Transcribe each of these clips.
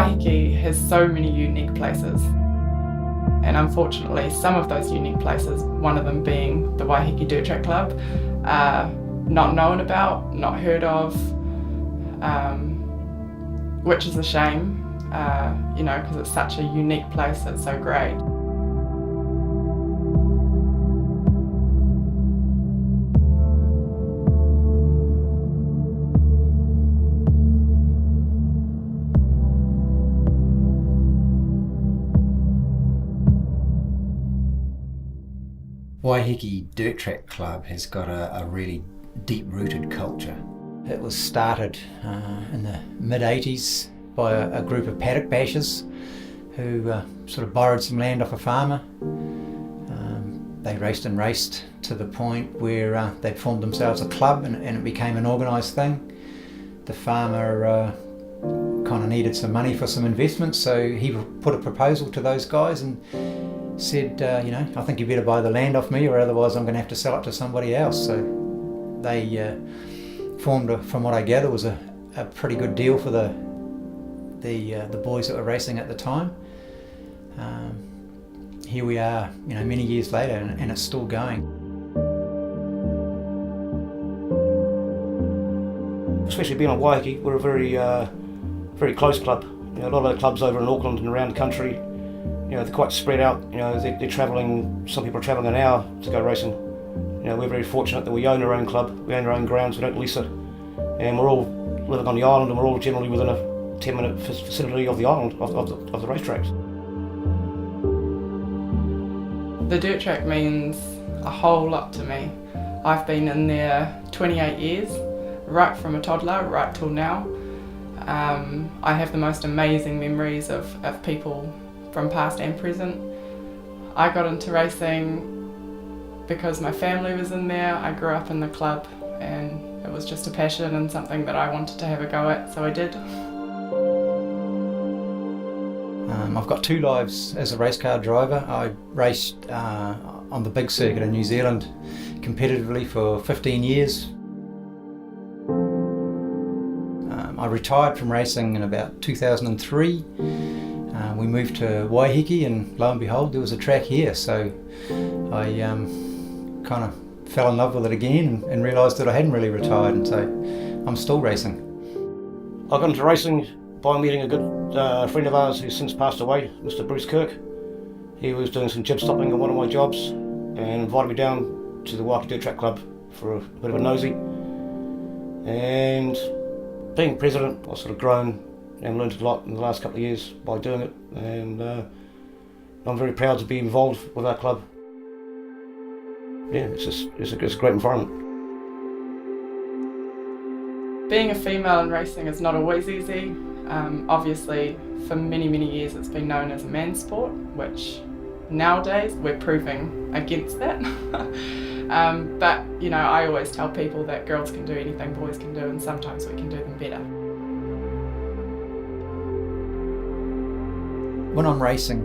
Waiheke has so many unique places, and unfortunately some of those unique places, one of them being the Waiheke Dirt Track Club, are not known about, not heard of, which is a shame, because it's such a unique place, it's so great. Waiheke Dirt Track Club has got a really deep-rooted culture. It was started in the mid-80s by a group of paddock bashers who sort of borrowed some land off a farmer. They raced and raced to the point where they'd formed themselves a club, and it became an organised thing. The farmer kind of needed some money for some investment, so he put a proposal to those guys and said, I think you better buy the land off me, or otherwise I'm going to have to sell it to somebody else. So they formed, from what I gather, was a pretty good deal for the boys that were racing at the time. Here we are, many years later, and it's still going. Especially being on Waiheke, we're a very close club. A lot of the clubs over in Auckland and around the country, they're quite spread out. They're travelling. Some people are travelling an hour to go racing. We're very fortunate that we own our own club. We own our own grounds. We don't lease it, and we're all living on the island, and we're all generally within a 10-minute vicinity of the island of the racetracks. The dirt track means a whole lot to me. I've been in there 28 years, right from a toddler right till now. I have the most amazing memories of people from past and present. I got into racing because my family was in there. I grew up in the club, and it was just a passion and something that I wanted to have a go at, so I did. I've got two lives as a race car driver. I raced on the big circuit in New Zealand competitively for 15 years. I retired from racing in about 2003. We moved to Waiheke, and lo and behold, there was a track here, so I kind of fell in love with it again and realised that I hadn't really retired, and so I'm still racing. I got into racing by meeting a good friend of ours who's since passed away, Mr. Bruce Kirk. He was doing some jib stopping on one of my jobs and invited me down to the Waiheke Dirt Track Club for a bit of a nosy. And being president, I've sort of grown and learned a lot in the last couple of years by doing it, and I'm very proud to be involved with our club. Yeah, it's a great environment. Being a female in racing is not always easy. Obviously, for many, many years it's been known as a man's sport, which nowadays we're proving against that. But I always tell people that girls can do anything boys can do, and sometimes we can do them better. When I'm racing,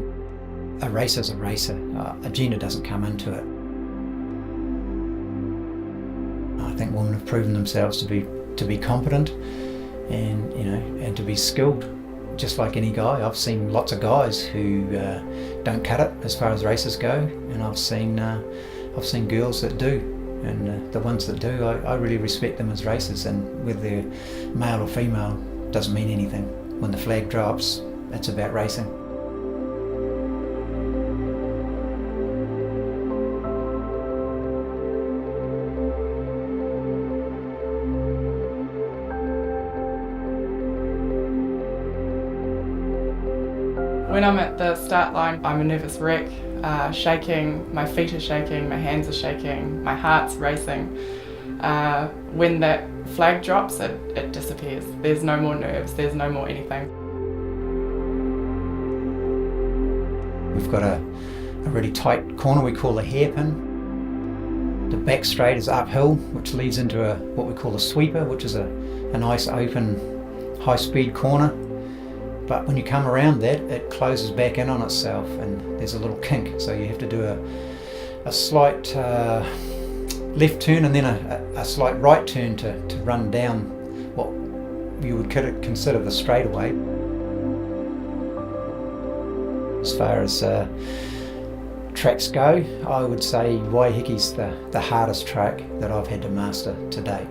a racer's a racer. A gender doesn't come into it. I think women have proven themselves to be competent and to be skilled, just like any guy. I've seen lots of guys who don't cut it as far as races go, and I've seen girls that do, and the ones that do, I really respect them as racers, and whether they're male or female doesn't mean anything. When the flag drops, it's about racing. When I'm at the start line, I'm a nervous wreck, shaking, my feet are shaking, my hands are shaking, my heart's racing. When that flag drops, it disappears. There's no more nerves, there's no more anything. We've got a really tight corner we call a hairpin. The back straight is uphill, which leads into what we call a sweeper, which is a nice open high-speed corner. But when you come around that, it closes back in on itself, and there's a little kink, so you have to do a slight left turn and then a slight right turn to run down what you would consider the straightaway. As far as tracks go, I would say Waiheke's the hardest track that I've had to master to date,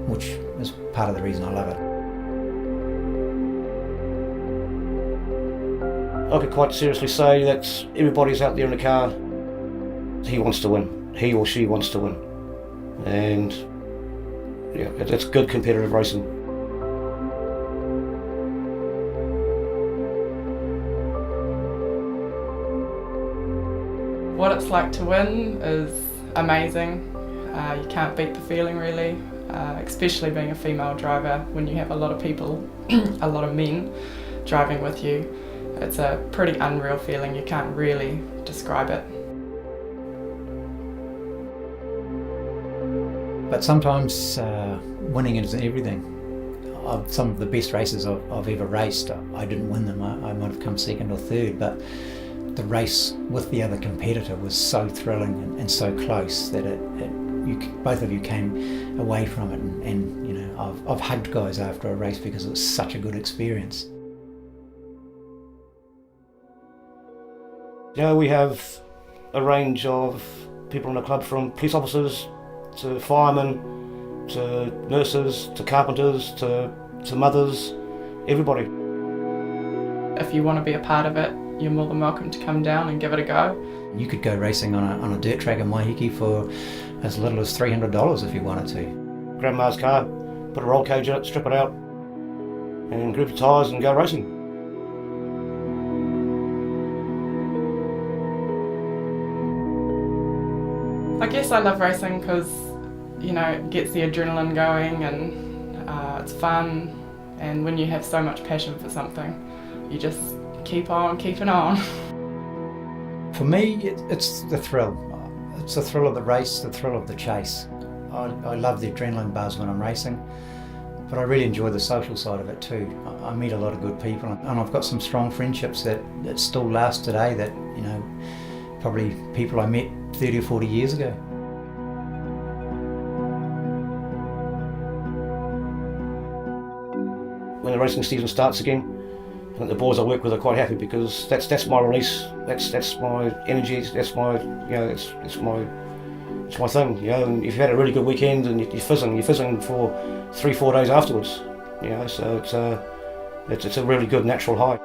which is part of the reason I love it. I could quite seriously say that everybody's out there in the car, he wants to win, he or she wants to win. And yeah, it's good competitive racing. What it's like to win is amazing. You can't beat the feeling really, especially being a female driver when you have a lot of people, a lot of men driving with you. It's a pretty unreal feeling, you can't really describe it. But sometimes winning isn't everything. Some of the best races I've ever raced, I didn't win them. I might have come second or third, but the race with the other competitor was so thrilling and so close that both of you came away from it. And you know, I've hugged guys after a race because it was such a good experience. You know, we have a range of people in the club, from police officers to firemen to nurses to carpenters to mothers, everybody. If you want to be a part of it, you're more than welcome to come down and give it a go. You could go racing on a dirt track in Waiheke for as little as $300 if you wanted to. Grandma's car, put a roll cage in it, strip it out, and group of tyres and go racing. I guess I love racing because, you know, it gets the adrenaline going and it's fun, and when you have so much passion for something, you just keep on keeping on. For me, it's the thrill. It's the thrill of the race, the thrill of the chase. I love the adrenaline buzz when I'm racing, but I really enjoy the social side of it too. I meet a lot of good people, and I've got some strong friendships that still last today, that, you know, probably people I met 30 or 40 years ago. When the racing season starts again, I think the boys I work with are quite happy, because that's my release, that's my energy, that's my, you know, it's my thing, you know. And if you've had a really good weekend and you're fizzing for 3-4 days afterwards, you know. So it's a really good natural high.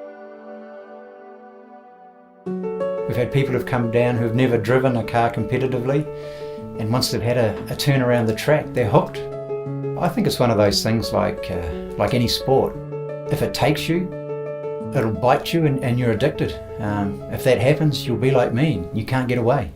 We've had people who've come down who've never driven a car competitively, and once they've had a turn around the track, they're hooked. I think it's one of those things like any sport. If it takes you, it'll bite you and you're addicted. If that happens, you'll be like me, you can't get away.